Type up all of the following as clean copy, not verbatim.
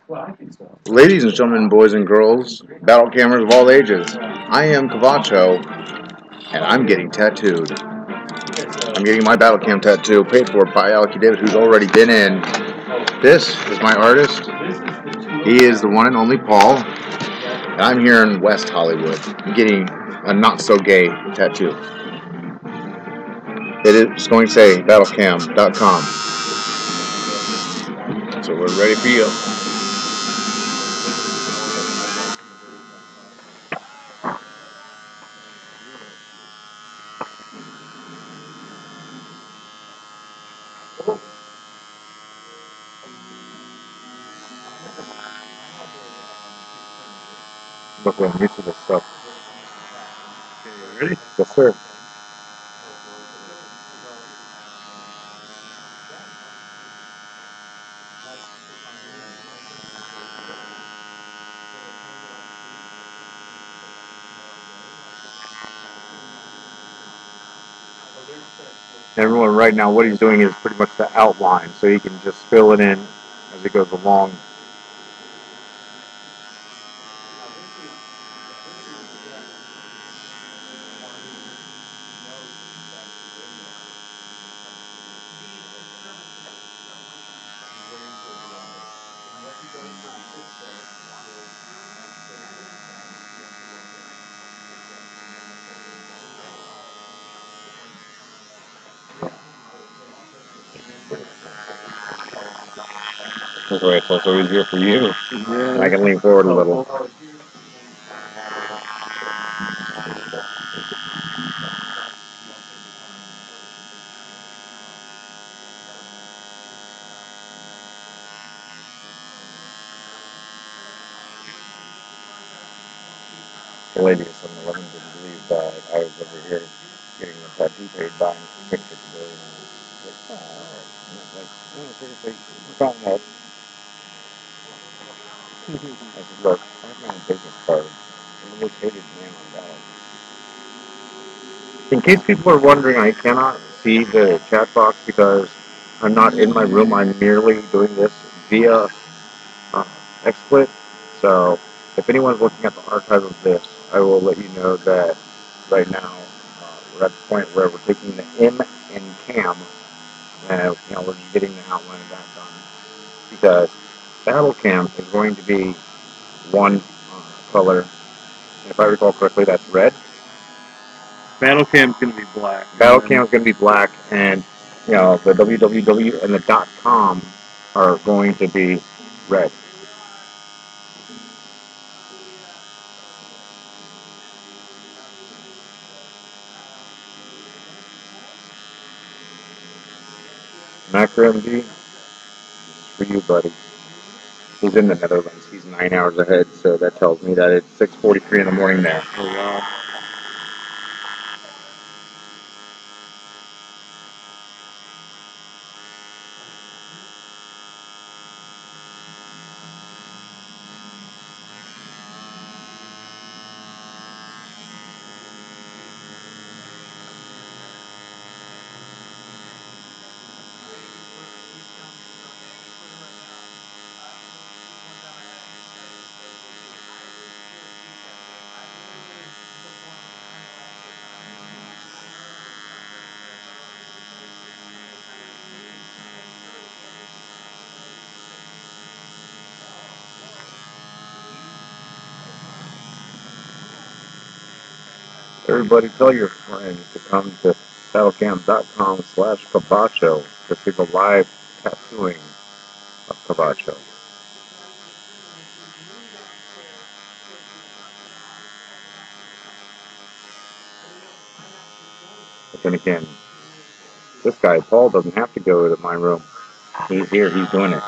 Ladies and gentlemen, boys and girls, battle cameras of all ages, I am Cavacho, and I'm getting tattooed. I'm getting my Battlecam tattoo paid for by A.K.A, who's already been in. This is my artist. He is the one and only Paul, and I'm here in West Hollywood. I'm getting a not-so-gay tattoo. It's going to say Battlecam.com. So we're ready for you. Look, I'm used to this stuff. Ready? Yes, sir. Everyone, right now, what he's doing is pretty much the outline, so he can just fill it in as he goes along. This way it's also easier for you. And I Yeah. can lean forward a little. The lady at 7-Eleven didn't believe that I was over here getting the tattoo paid by and she picked it today. And I was like, oh. And I was like, no, seriously, I'm trying to help. I said, look, I have my own business card. I'm the most hated man on Dallas. In case people are wondering, I cannot see the chat box because I'm not in my room. I'm merely doing this via XSplit. So if anyone's looking at the archive of this, I will let you know that right now we're at the point where we're taking the M and cam and we're just getting the outline of that done because Battlecam is going to be one color. And if I recall correctly, that's red. Battlecam's gonna be black. Battlecam is going to be black, and the www and the .com are going to be red. Macro MD, this is for you, buddy. He's in the Netherlands. He's 9 hours ahead, so that tells me that it's 6:43 in the morning there. Oh wow. Everybody tell your friends to come to battlecam.com/Cavacho to see the live tattooing of Cavacho. But then again, this guy, Paul, doesn't have to go to my room. He's here. He's doing it.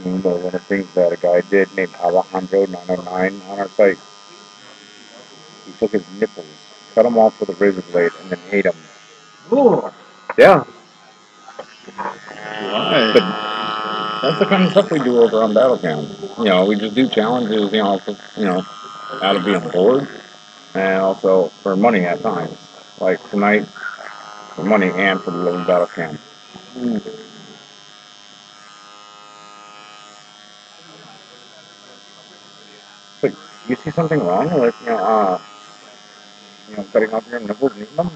Remember one of the things that a guy did named Alejandro 909 on our site? He took his nipples, cut them off with a razor blade, and then ate them. Cool. Yeah, Why? but that's the kind of stuff we do over on Battlecam. We just do challenges, out of being bored, and also for money at times. Like tonight, for money and for the living Battlecam. But you see something wrong with cutting off your nipples and eating them?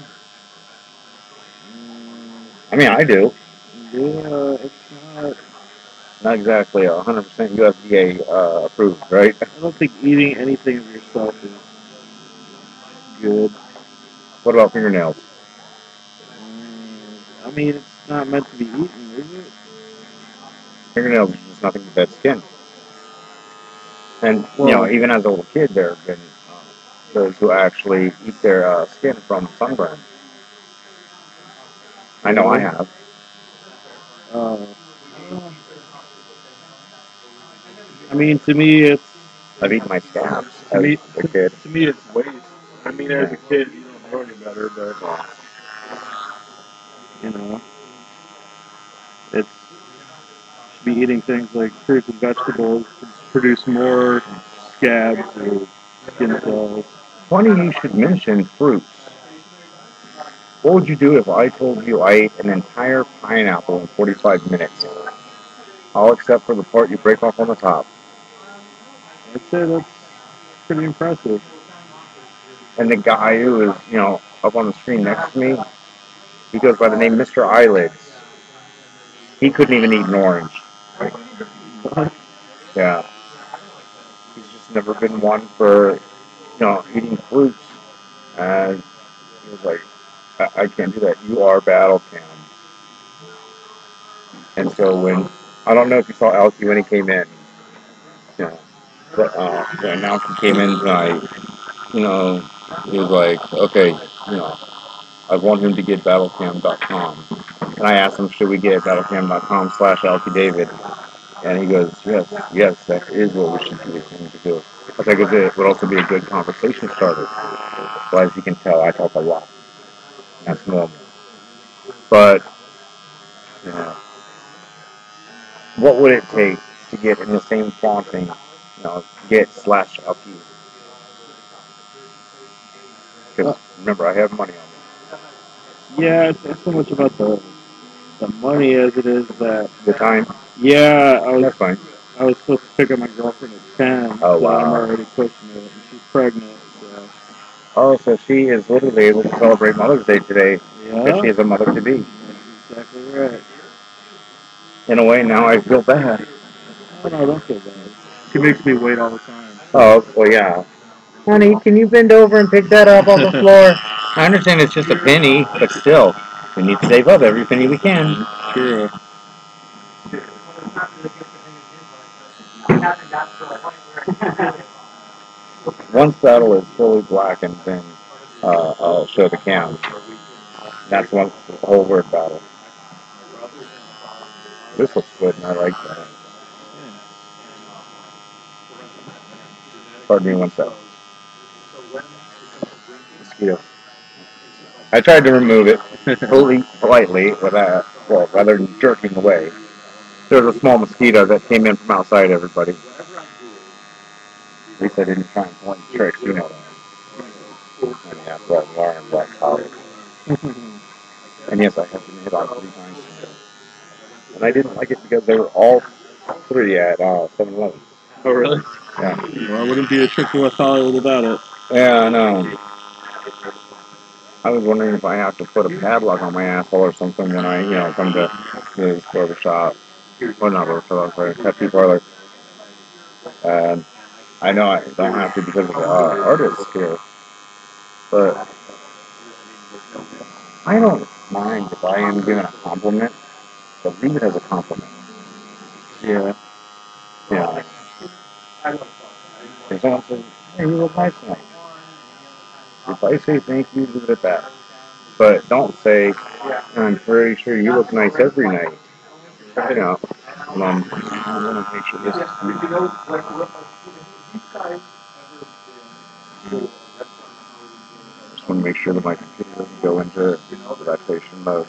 I mean, I do. Yeah, it's not. Not exactly 100% USDA approved, right? I don't think eating anything of yourself is good. What about fingernails? I mean, it's not meant to be eaten, is it? Fingernails are just nothing but dead skin. And Well, even as a little kid, there have been those who actually eat their skin from sunburn. I know I really? have. Uh, I mean, to me, it's I've eaten my scabs to as me a kid. to me it's waste. I mean, as a Yeah. kid, you don't know any better, but you know, it's should be eating things like fruits and vegetables to produce more scabs or skin cells. Funny you should mention fruits. What would you do if I told you I ate an entire pineapple in 45 minutes? All except for the part you break off on the top. I'd say that's pretty impressive. And the guy who is, up on the screen next to me, he goes by the name Mr. Eyelids. He couldn't even eat an orange. But, Yeah. He's just never been one for, eating fruits. And he was like, I can't do that. You are battle cam. And so I don't know if you saw Alki when he came in, you know, but the announcement came in tonight, he was like, okay, I want him to get battlecam.com. And I asked him, should we get battlecam.com/David? And he goes, yes, that is what we should do him to do. I think it would also be a good conversation starter. So as you can tell, I talk a lot. And that's normal. But, what would it take to get in the same fronting, get/Alki? Because remember, I have money on me. yeah, it's not so much about the money as it is that. The time? Yeah, That's fine. I was supposed to pick up my girlfriend at 10, Oh, so I'm wow. already pushing it, and she's pregnant, so. Oh, so she is literally able to celebrate Mother's Day today because she Yeah, is a mother to be. that's exactly right. In a way, now I feel bad. Oh, no, don't feel bad. She makes me wait all the time, so. Oh, well, yeah. Honey, can you bend over and pick that up off the floor? I understand it's just a penny, but still, we need to save up every penny we can. True. Once saddle is fully blackened, then I'll show the cam. That's one the whole word battle. This looks good, and I like that. Pardon me one sec. Mosquito. I tried to remove it politely rather than jerking away. There was a small mosquito that came in from outside everybody. At least I didn't try and play tricks, that. And yeah, black wire and black collar. And yes, I have been hit on 3 times today. And I didn't like it because they were all 3 at 7-Eleven. Oh, really? Yeah. Well, I wouldn't be a trip to West Hollywood without it. Yeah, I know. I was wondering if I have to put a padlock on my asshole or something when I, come to this barbershop. Or not barbershop, I'm sorry, tattoo parlor. And I know I don't have to because of the artists here. But I don't mind if I am given a compliment, but leave it as a compliment. Yeah. Yeah. If someone says, hey, you look nice tonight. If I say thank you, leave it at that. But don't say, I'm pretty sure you look nice every night. You know, I want to make sure this just want to make sure that my computer doesn't go into relaxation mode.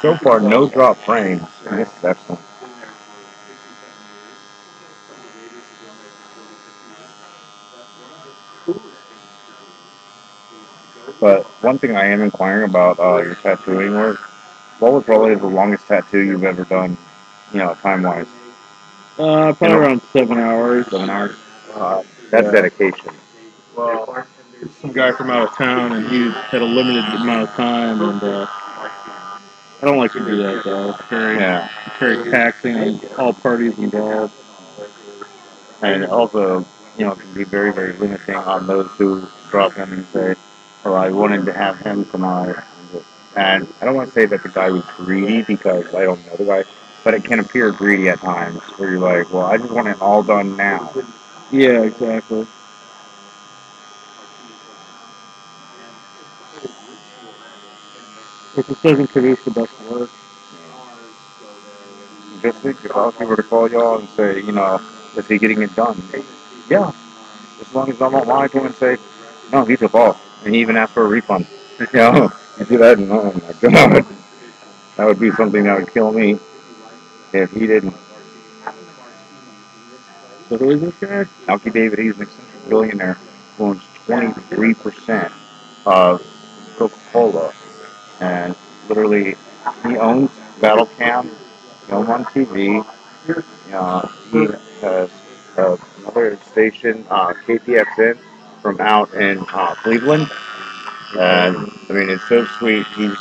So far, no drop frames. And this is excellent. But one thing I am inquiring about your tattooing work. What was probably the longest tattoo you've ever done? Time wise. Probably around 7 hours. 7 hours. That's dedication. Well, some guy from out of town, and he had a limited amount of time, and I don't like to do that though. It's very taxing on all parties involved. And also, it can be very, very limiting on those who drop him and say, "Well, I wanted to have him come out." And I don't want to say that the guy was greedy because I don't know the guy, but it can appear greedy at times where you're like, "Well, I just want it all done now." Yeah, exactly. It just doesn't produce the best work. Just think, if Alfie were to call y'all and say, is he getting it done? Yeah, as long as I'm not lying to him and say, no, he took off. And he even asked for a refund. You do that, and oh my god. That would be something that would kill me if he didn't. So who is this guy? A.K.A. David, he's an eccentric billionaire who owns 23% of Coca-Cola. And literally, he owns Battlecam, film on TV. He has another station, KPXN, from out in Cleveland. And I mean, it's so sweet. He's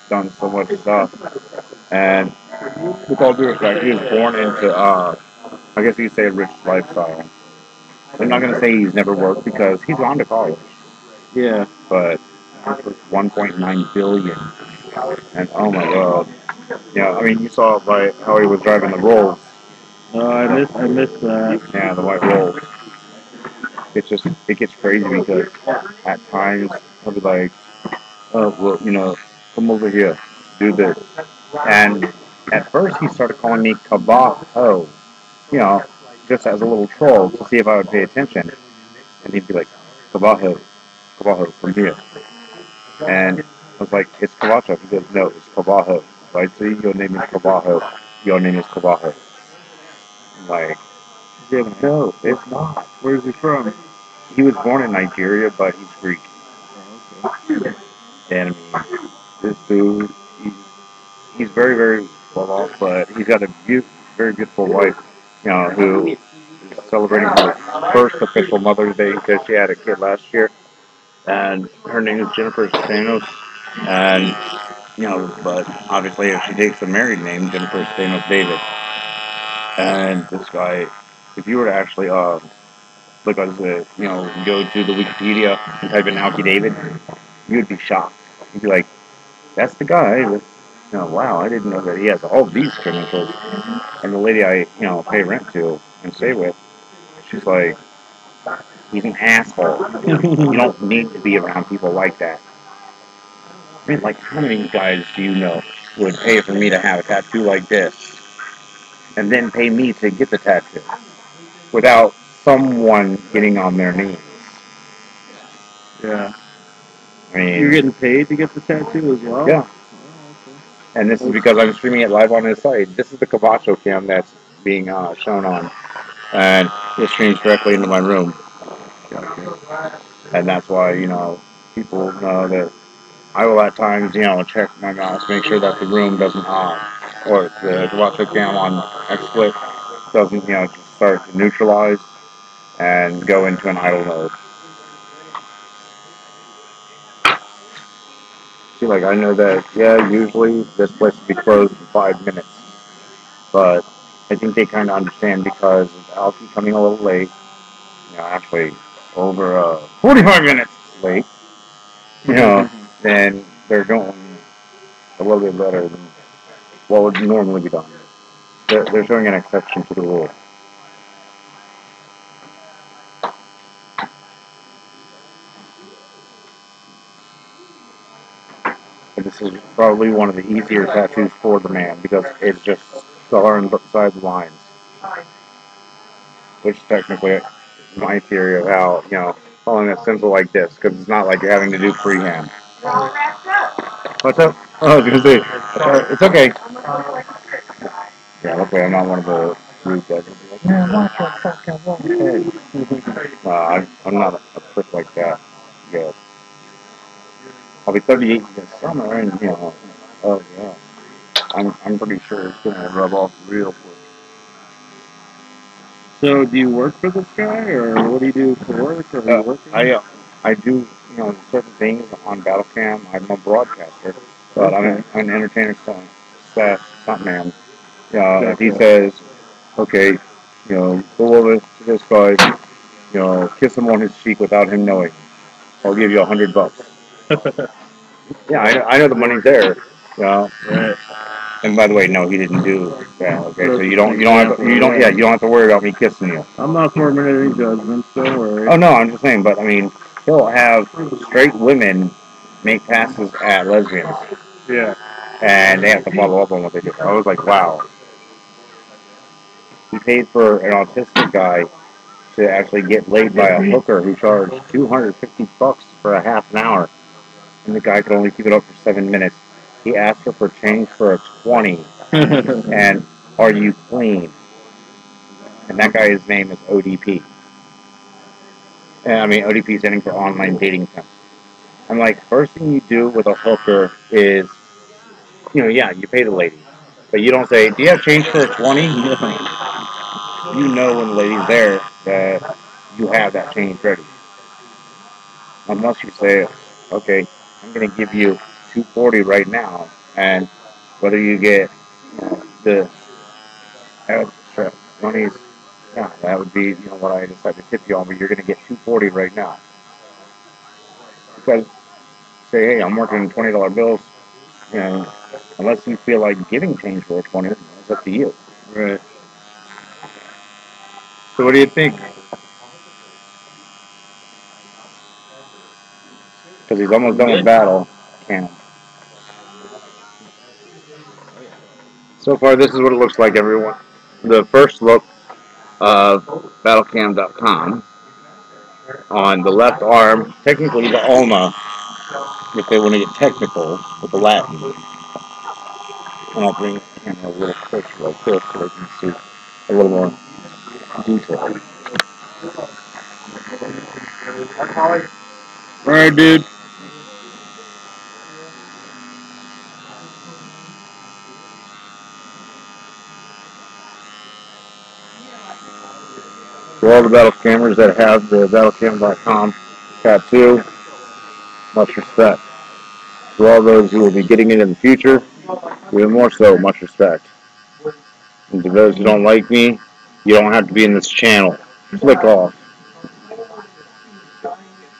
done so much stuff. And with all due respect, he was born into, I guess you could say, a rich lifestyle. I'm not going to say he's never worked because he's gone to college. Yeah. But he's worth 1.9 billion. And oh my god. I mean, you saw by how he was driving the Rolls. I missed that. Yeah, the white Rolls. It gets crazy because at times he'll be like, oh, well, come over here, do this. And at first he started calling me Cavacho, you know, just as a little troll to see if I would pay attention. And he'd be like, Cavacho, Cavacho, from here. And I was like, it's Cavacho. He goes, no, it's Cavacho. So I see your name is Cavacho. Your name is Cavacho. I'm like, no, it's not. Where's he from? He was born in Nigeria, but he's Greek. And I mean, this dude, he's very, very well off, but he's got a very beautiful wife, who is celebrating her first official Mother's Day because she had a kid last year. And her name is Jennifer Stanos. And, but obviously if she takes the married name, Jennifer Stanos David. And this guy, if you were to actually, look at it, go to the Wikipedia and type in Alki David, you would be shocked. You'd be like, that's the guy with, wow, I didn't know that he has all these credentials. And the lady I, pay rent to and stay with, she's like, he's an asshole. You don't need to be around people like that. I mean, like, how many guys do you know would pay for me to have a tattoo like this and then pay me to get the tattoo without someone getting on their knees? Yeah. I mean, you're getting paid to get the tattoo as well? Yeah. And this is because I'm streaming it live on his site. This is the Cavacho cam that's being shown on. And it streams directly into my room. And that's why, people know that I will at times, check my mouse, make sure that the room doesn't, or the Cavacho cam on XSplit doesn't, just start to neutralize and go into an idle mode. See, like, I know that, yeah, usually this place will be closed in 5 minutes. But I think they kind of understand because of Alfie coming a little late, actually over 45 minutes late, then they're going a little bit better than what would normally be done. They're showing an exception to the rule. And this is probably one of the easier tattoos for the man because it's just scarring beside the lines, which technically is my theory of how, calling a stencil like this, because it's not like you're having to do freehand. What's up? Oh, I was going to say, it's okay. Yeah, luckily I'm not one of the rude guys who'll be like, man, watch your fucking head. I'm not a prick like that. Yeah. I'll be 38 this summer, and, oh, yeah. I'm pretty sure it's going to rub off real quick. So, do you work for this guy, or what do you do for work, or are you working? I do, certain things on Battlecam. I'm a broadcaster, but I'm an entertainer slash stuntman. If he says, okay, go over to this guy, kiss him on his cheek without him knowing, I'll give you $100. Yeah, I know the money's there. Right. And by the way, no, he didn't do that. Okay, so you don't have to worry about me kissing you. I'm not forming any judgments. Don't worry. Oh no, I'm just saying. But I mean, he'll have straight women make passes at lesbians. Yeah. And they have to follow up on what they do. I was like, wow. He paid for an autistic guy to actually get laid by a hooker who charged $250 for a half an hour, and the guy could only keep it up for 7 minutes. He asked her for change for a 20, and are you clean? And that guy's name is ODP. And, I mean, ODP standing for online dating pimp. I'm like, first thing you do with a hooker is, yeah, you pay the lady, but you don't say, do you have change for a 20? You know when the lady's there that you have that change ready. Unless you say, okay, I'm going to give you 240 right now, and whether you get the extra monies, yeah, that would be what I decide to tip you on, but you're going to get 240 right now. Because say, hey, I'm working $20 bills, unless you feel like giving change for a 20, it's up to you. Right. So what do you think? Because he's almost done with battle. Can't. So far, this is what it looks like, everyone. The first look of Battlecam.com. On the left arm, technically the ulna, if they want to get technical with the Latin. And I'll bring the camera a little closer like this so they can see a little more detail. All right, dude. For all the battle cameras that have the Battlecam.com tattoo, much respect. For all those who will be getting it in the future, even more so, much respect. And to those who don't like me, you don't have to be in this channel. Click off.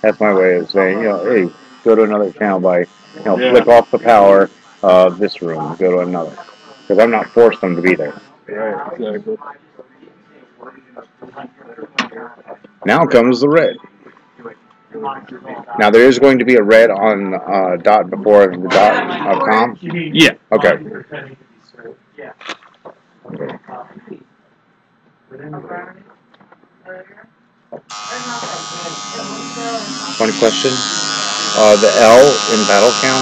That's my way of saying, hey, go to another channel by, flick off the power of this room and go to another. Because I'm not forced them to be there. Right, exactly. Now comes the red. Now there is going to be a red on dot before the dot com. Yeah. Okay. Funny question. The L in Battlecam.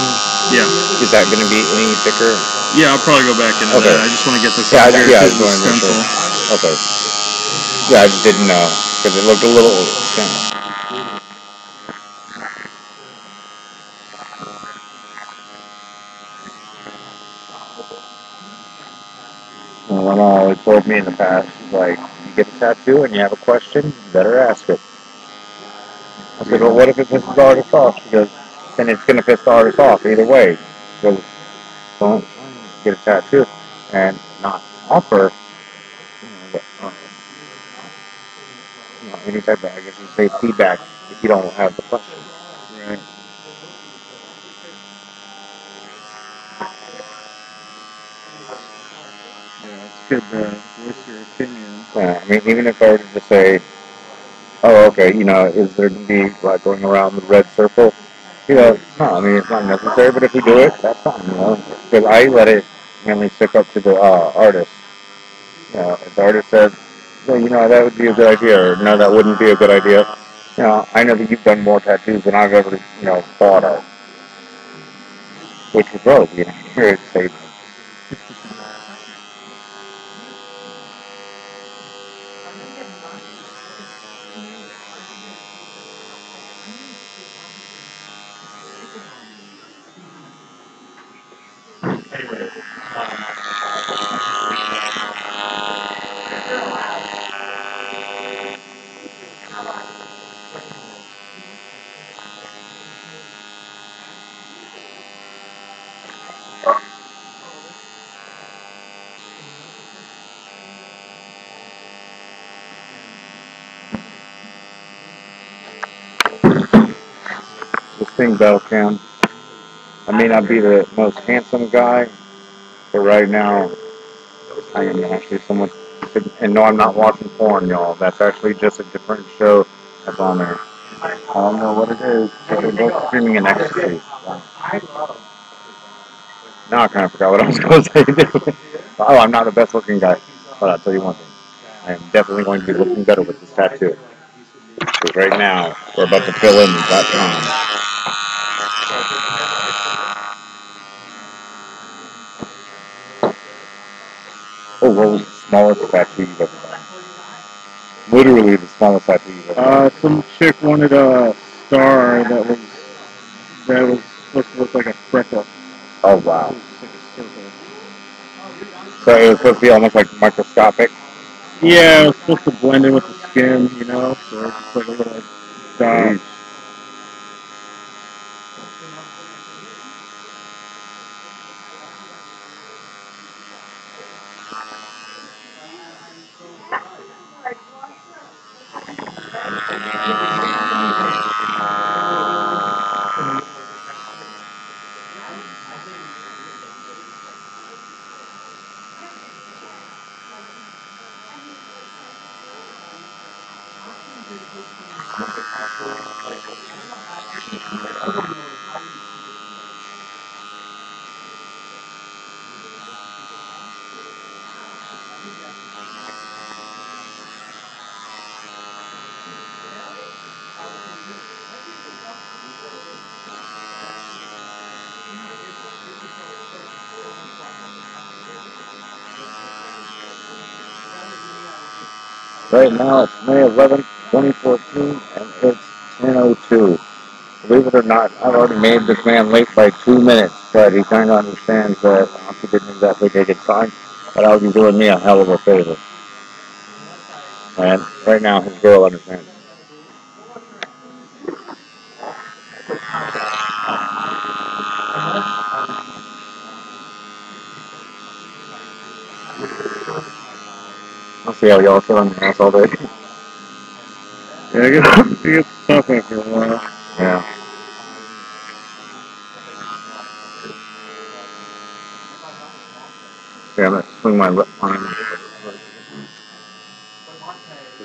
Yeah. Is that going to be any thicker? Yeah, I'll probably go back into that. I just want to get this Yeah, out here. I just wanted to make sure. Okay. Yeah, I just didn't know because it looked a little. Well, my mom always told me in the past, she's like, you get a tattoo and you have a question, you better ask it. I said, well, what if it pisses the artist off? She goes, then it's going to piss the artist off either way. So don't get a tattoo and not offer any type of, I guess you say, feedback if you don't have the question. Right. Yeah, it's good to voice your opinion. Yeah, I mean, even if I were to just say, oh, okay, is there going to be like going around the red circle? You know, no, I mean, it's not necessary, but if we do it, that's fine, you know. Because I let it mainly stick up to the artist. You know, if the artist says, well, you know, that would be a good idea, or no, that wouldn't be a good idea. You know, I know that you've done more tattoos than I've ever, you know, thought of, which is rogue, you know. It's safe. This thing, Battlecam, I may not be the most handsome guy, but right now, I am actually someone. And no, I'm not watching porn, y'all. That's actually just a different show that's on there. I don't know what it is, but they're both screaming in ecstasy. Now I kind of forgot what I was going to say. Oh, I'm not the best looking guy, but I'll tell you one thing. I am definitely going to be looking better with this tattoo. Because right now, we're about to fill in that time. Oh, what was the smallest tattoo you've ever done? Literally the smallest tattoo you've ever done. Some chick wanted a star that was supposed to look like a freckle. Oh, wow. It was like So it was supposed to be almost like microscopic. yeah, it was supposed to blend in with the skin, you know. So it's just like a little dot. Jeez. Right now it's May 11th, 2014, and it's 10:02. Believe it or not, I've already made this man late by 2 minutes, but he kind of understands that he didn't exactly take his time, but I would be doing me a hell of a favor. And right now his girl understands. I'll see how y'all sit on the ass all day. Yeah, it gets tough after a while. Yeah. Yeah, I'm gonna swing my lip on.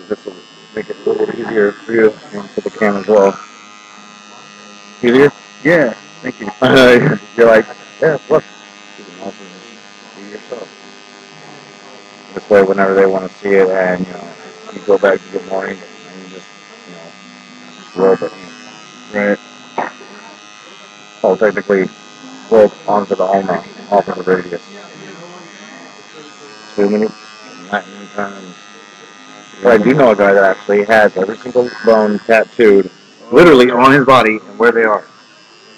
This will make it a little easier for you and for the cam as well. Easier? Yeah, thank you. You're like, yeah, look. You can also be yourself. This way, whenever they want to see it, and you go back to good morning, and you just, roll it. Right. Well, technically, roll onto the Alma off of the radius. 2 minutes, not many times. But I do know a guy that actually has every single bone tattooed, literally on his body and where they are.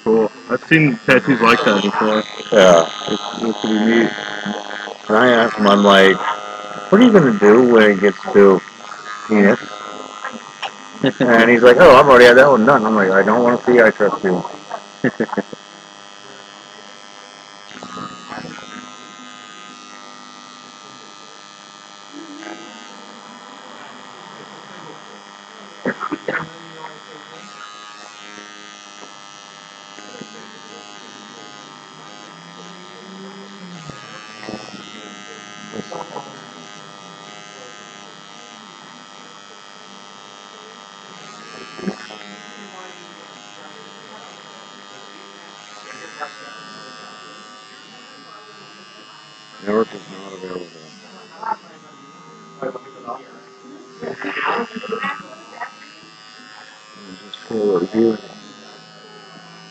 Cool. I've seen tattoos like that before. Yeah. It's pretty neat. And I asked him, I'm like, what are you going to do when it gets to penis? And he's like, oh, I've already had that one done. I'm like, I don't want to see, I trust you. Network is not available. Just go over here.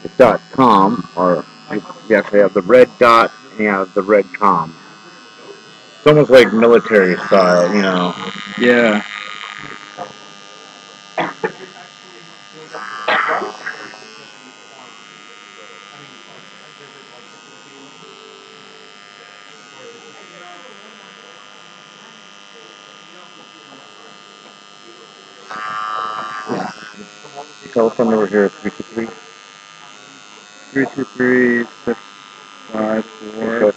The .com, or you actually have the red dot and you have the red com. It's almost like military style, you know. Yeah. Telephone number here is 323 323 654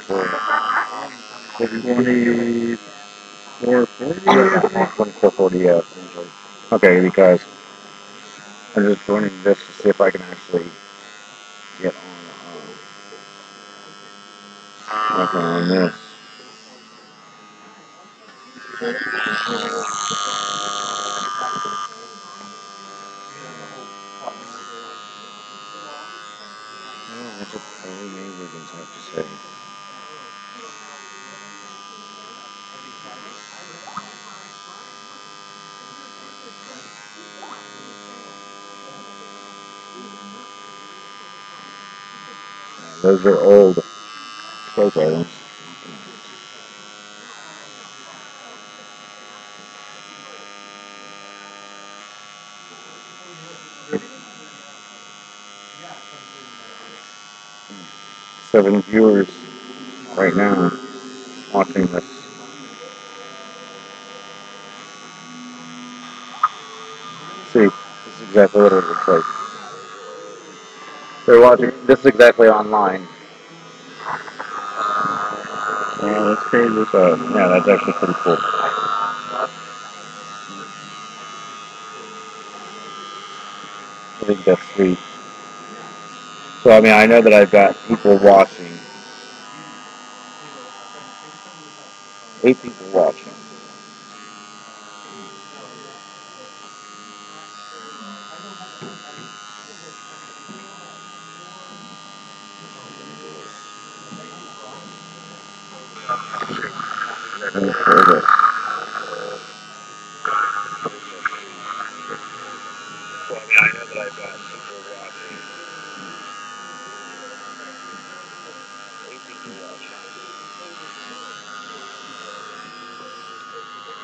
2440, yeah. Okay, because I'm just joining this to see if I can actually get on this. What the early May versions have to say. Those are old clothes items. 7 viewers right now watching this. See, this is exactly what it looks like. They're watching. This is exactly online. Wow, that's crazy. So yeah, that's actually pretty cool. I think that's sweet. So I mean, I know that I've got people watching. 8 people watching.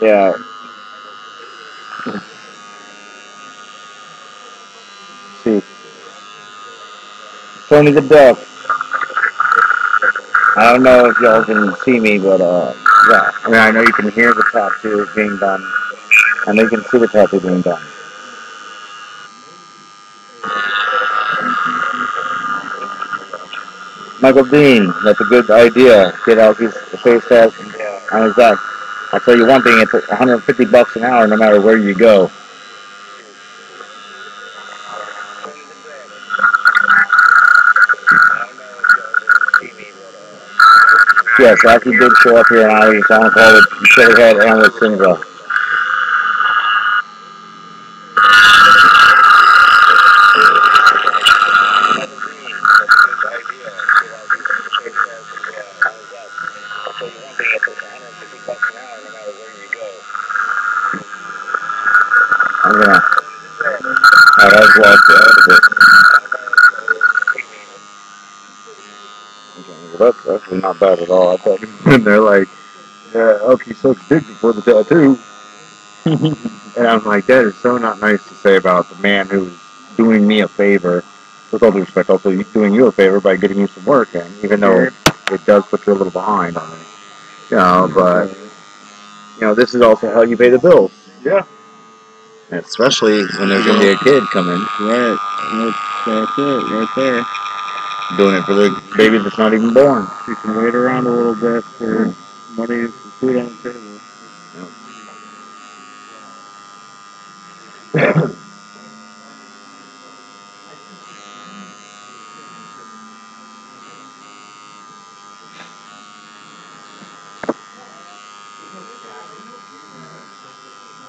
Yeah. See, Tony the Duck. I don't know if y'all can see me, but yeah. I mean, I know you can hear the tattoo being done, and you can see the tattoo being done. Michael Dean, that's a good idea. Get Alfie's face test on his back. I'll tell you one thing, it's $150 an hour no matter where you go. Yes, Alfie did show up here and I was on call with Sugarhead and with Cinza. I'm gonna have watch the end of it. Okay, well, that's actually not bad at all. I thought, and they're like, yeah, okay, sucks dick before the tattoo. And I'm like, that is so not nice to say about the man who's doing me a favor. With all due respect, also doing you a favor by getting you some work in, even though it does put you a little behind on it. You know, but this is also how you pay the bills. Yeah. Especially when there's gonna be a kid coming. Right. That's it, right there. Doing it for the baby that's not even born. You can wait around a little bit for money, for food on the table.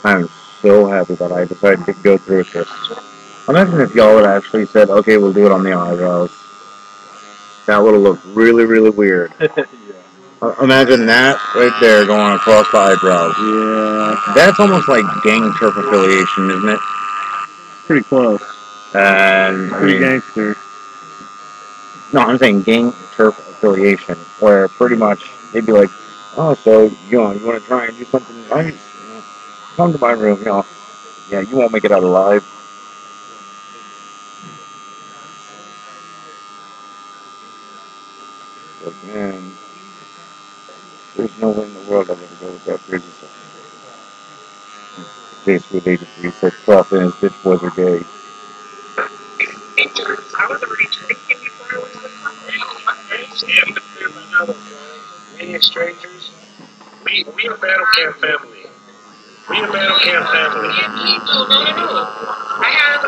I'm so happy that I decided to go through with this. Imagine if y'all had actually said, okay, we'll do it on the eyebrows. That would have looked really, really weird. Yeah. Imagine that right there going across the eyebrows. Yeah. That's almost like gang turf affiliation, isn't it? Pretty close. And Pretty gangster. No, I'm saying gang turf affiliation, where pretty much they'd be like, oh, so you want to try and do something right? Come to my room, yeah, you won't make it out alive. But man, there's no way in the world I'd ever go with that crazy stuff. Basically, they just research Trump and his bitch boys are gay. Me and strangers, we are Battlecam family. We are Battlecam family. No. I have.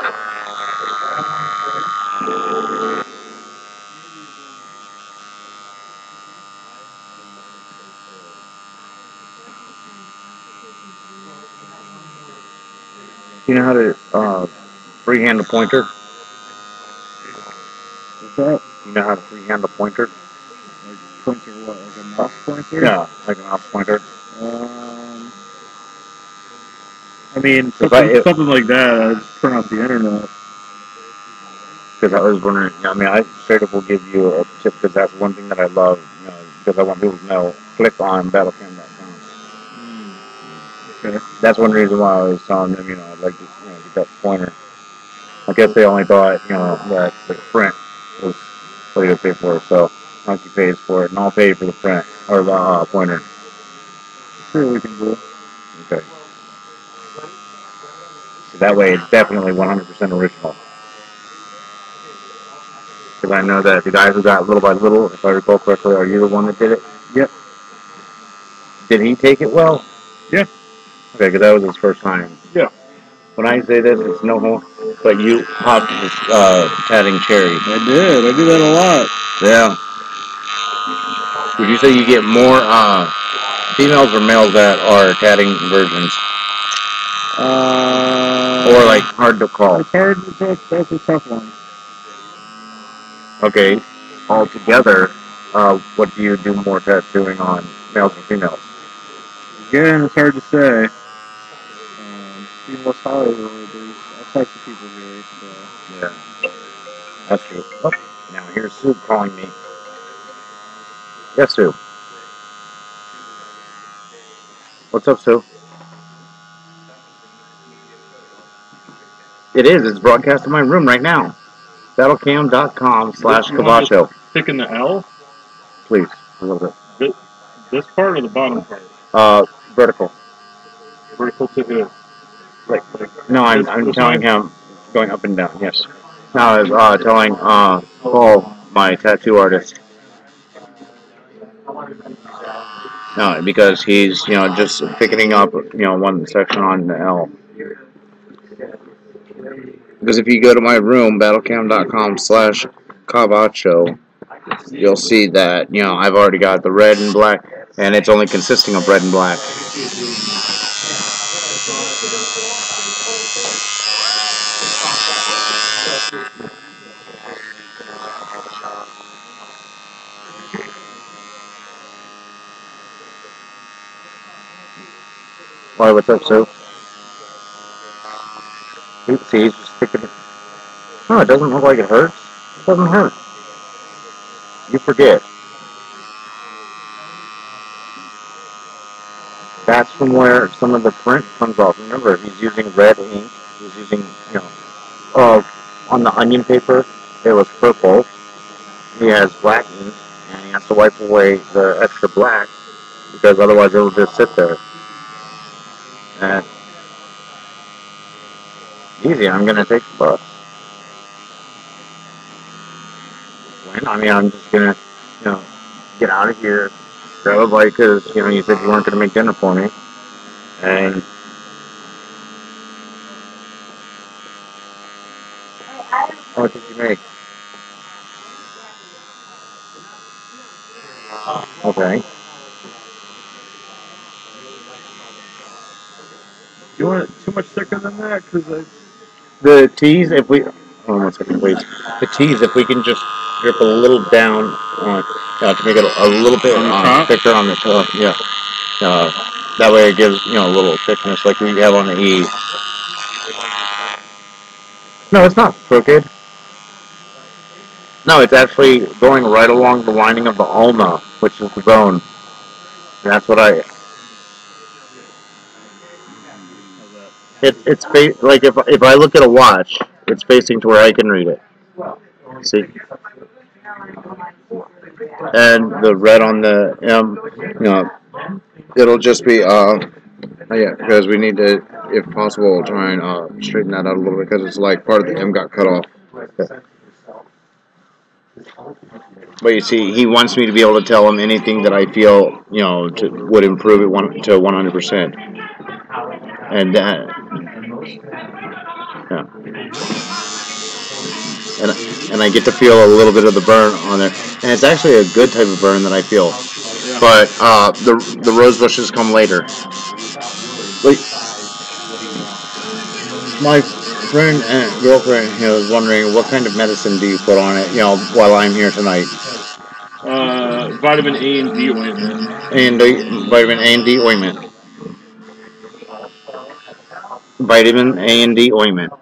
You know how to freehand a pointer? What's that? You know how to freehand a pointer? Like pointer what? Like a mouse pointer? Yeah, like a mouse pointer. I mean, something like that. I'd turn off the internet. Because I was wondering, I straight up will give you a tip because that's one thing that I love, because I want people to know. Click on battlecam.com. Okay. That's one reason why I was telling them, I'd like to, get that pointer. I guess they only thought, that the print was what he would pay for it. So Monkey pays for it, and I'll pay for the print or the pointer. Sure, we can do it. Okay. So that way, it's definitely 100% original. Because I know that the guy who got Little by Little, if I recall correctly, are you the one that did it? Yep. Did he take it well? Yeah. Okay, because that was his first time. Yeah. When I say this, it's no homo, but you popped this tatting cherry. I did. I do that a lot. Yeah. Would you say you get more females or males that are tatting virgins? Or like hard to call? It's hard. That's a tough one. Okay. Altogether, what do you do more tattooing on, males or females? Again, it's hard to say. In West Hollywood, there's all types of people here. So. Yeah. That's true. Oh, now here's Sue calling me. Yes, Sue. What's up, Sue? It is. It's broadcast in my room right now. Battlecam.com/Cavacho. Picking the L? Please, a little bit. This part or the bottom part? Vertical. Vertical to who? No, I'm telling him going up and down. Yes. Now I was telling Paul, my tattoo artist. No, because he's just picking up one section on the L. Because if you go to my room, battlecam.com/Cavacho, you'll see that I've already got the red and black, and it's only consisting of red and black. Why? What's up, Sue? See, he's just picking it. No, it doesn't look like it hurts. It doesn't hurt. You forget. That's from where some of the print comes off. Remember, he's using red ink. He's using, on the onion paper, it was purple. He has black ink, and he has to wipe away the extra black because otherwise it will just sit there. And easy, I'm gonna take the bus. When? I'm just gonna, get out of here, grab a bite because you said you weren't gonna make dinner for me, and what did you make? Okay. You want it too much thicker than that? Because The teas, if we, hold on 1 second, please. The teas, if we can just drip a little down on to make it a little bit thicker on the top. Yeah. That way it gives a little thickness like we have on the E. No, it's not crooked. No, it's actually going right along the lining of the ulna, which is the bone. And that's what I. It's like if I look at a watch, it's facing to where I can read it. See, and the red on the M, it'll just be yeah, because we need to, if possible, try and straighten that out a little bit because it's like part of the M got cut off. But you see, he wants me to be able to tell him anything that I feel, would improve it to 100%. And that, yeah. And I get to feel a little bit of the burn on there. And it's actually a good type of burn that I feel. But the rose bushes come later. Wait. My friend and girlfriend was wondering what kind of medicine do you put on it, while I'm here tonight. Vitamin A and D ointment. Vitamin A and D ointment. Vitamin A and D ointment.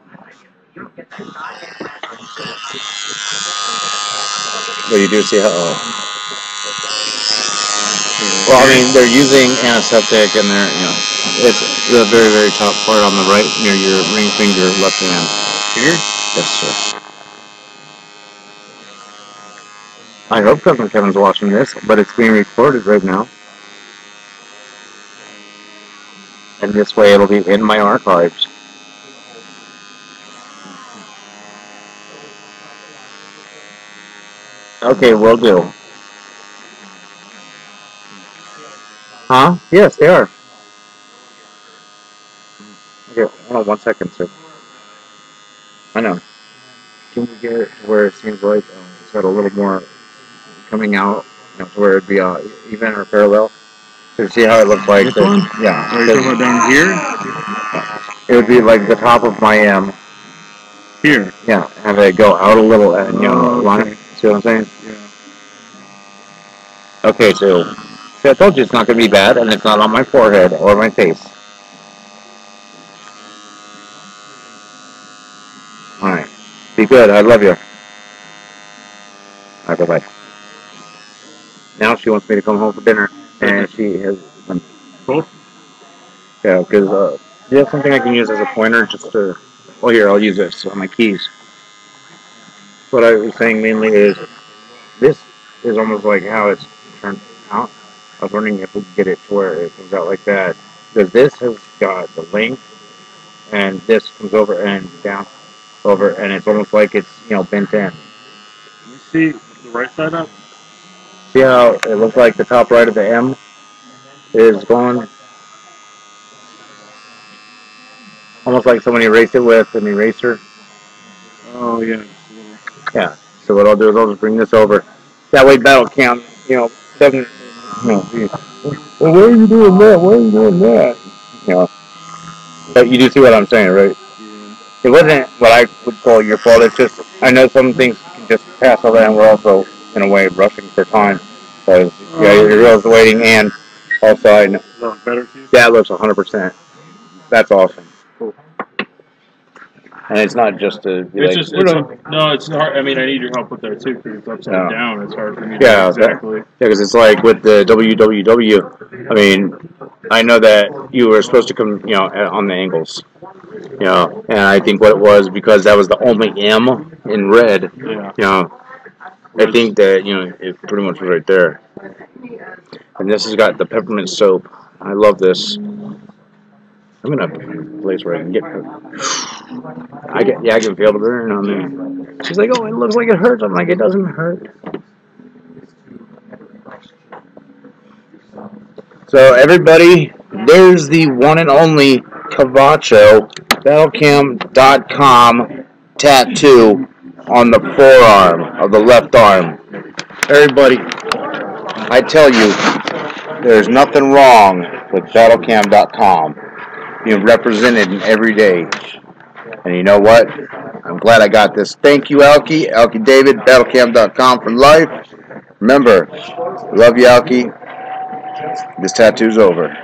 Well, you do see how. Well, I mean, they're using antiseptic, and it's the very, very top part on the right near your ring finger, left hand. Here? Yes, sir. I hope Cousin Kevin's watching this, but it's being recorded right now. And this way it'll be in my archives. Okay, will do. Huh? Yes, they are. Okay, hold on 1 second, sir. I know. Can we get it to where it seems like it's got a little more coming out, to where it'd be even or parallel? To see how it looks like. This one? Yeah. Are you talking about down here? It would be like the top of my M. Here? Yeah, have it go out a little and, line. Okay. See what I'm saying? Yeah. Okay, so see, I told you it's not going to be bad, and it's not on my forehead or my face. Alright. Be good. I love you. Alright, bye-bye. Now she wants me to come home for dinner, and she has... Cool. Yeah, because do you have something I can use as a pointer just to... Oh, here, I'll use this on my keys. What I was saying mainly is, this is almost like how it's turned out. I was wondering if we could get it to where it comes out like that. Because this has got the length, and this comes over and down over, and it's almost like it's, bent in. Let me see the right side up. See how it looks like the top right of the M is gone? Almost like someone erased it with an eraser. Oh, yeah. Yeah. So what I'll do is I'll just bring this over. That way Battlecam, doesn't, well, why are you doing that? Why are you doing that? But you do see what I'm saying, right? Yeah. It wasn't what I would call your fault. It's just, I know some things can just pass over, and we're also, in a way, rushing for time. Because, your girl's waiting, and also, I know. Look better to you? That looks 100%. That's awesome. Cool. And it's not just to be it's like, just, it's hard. I mean, I need your help with that too, because it's upside down. It's hard for me to know exactly. Yeah, because it's like with the WWW, I mean, I know that you were supposed to come, on the angles. And I think what it was, because that was the only M in red, I think that, it pretty much was right there. And this has got the peppermint soap. I love this. I'm gonna have to find a place where I can get her. I can feel the burn on there. She's like, oh, it looks like it hurts. I'm like, it doesn't hurt. So everybody, there's the one and only Cavacho Battlecam.com tattoo on the forearm of the left arm. Everybody, I tell you, there's nothing wrong with Battlecam.com being represented in every day. And you know what? I'm glad I got this. Thank you, A.K.A. David, Battlecam.com for life. Remember, love you, Alki. This tattoo's over.